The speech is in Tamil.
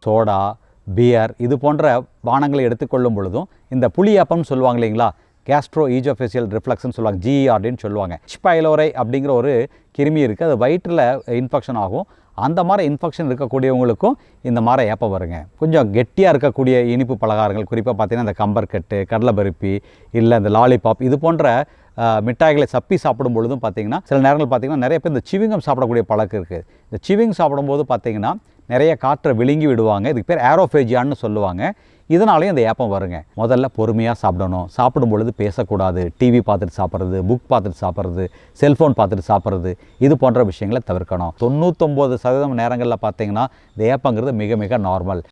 சோடா, பியர் இது போன்ற பானங்களை எடுத்துக்கொள்ளும் பொழுதும் இந்த புளியாப்பம்னு சொல்லுவாங்க இல்லைங்களா, கேஸ்ட்ரோ ஈஜோஃபேசியல் ரிஃப்ளக்ஸ்னு சொல்லுவாங்க, GERDன்னு சொல்லுவாங்க. H. pylori அப்படிங்கிற ஒரு கிருமி இருக்குது, அது வயிற்றில் இன்ஃபெக்ஷன் ஆகும். அந்த மாதிரி இன்ஃபெக்ஷன் இருக்கக்கூடியவங்களுக்கும் இந்த மாதிரி ஏப்பம் வருங்க. கொஞ்சம் கெட்டியாக இருக்கக்கூடிய இனிப்பு பலகாரங்கள், குறிப்பாக பார்த்தீங்கன்னா இந்த கம்பர்கட்டு, கடலை பருப்பி, இல்லை இந்த லாலிபாப் இது போன்ற மிட்டாய்களை சப்பி சாப்பிடும் பொழுதும் பார்த்திங்கன்னா சில நேரங்கள் பார்த்திங்கன்னா நிறைய பேர் இந்த சிவிங்கம் சாப்பிடக்கூடிய பழக்கம் இருக்குது. இந்த சிவிங் சாப்பிடும்போது பார்த்திங்கன்னா நிறைய காற்றை விழுங்கி விடுவாங்க. இதுக்கு பேர் ஏரோஃபேஜியான்னு சொல்லுவாங்க. இதனாலேயும் இந்த ஏப்பம் வருங்க. முதல்ல பொறுமையாக சாப்பிடணும். சாப்பிடும் பொழுது பேசக்கூடாது. டிவி பார்த்துட்டு சாப்பிட்றது, புக் பார்த்துட்டு சாப்பிட்றது, செல்ஃபோன் பார்த்துட்டு சாப்பிட்றது இது போன்ற விஷயங்களை தவிர்க்கணும். 99% நேரங்களில் பார்த்திங்கன்னா இந்த ஏப்பங்கிறது மிக மிக நார்மல்.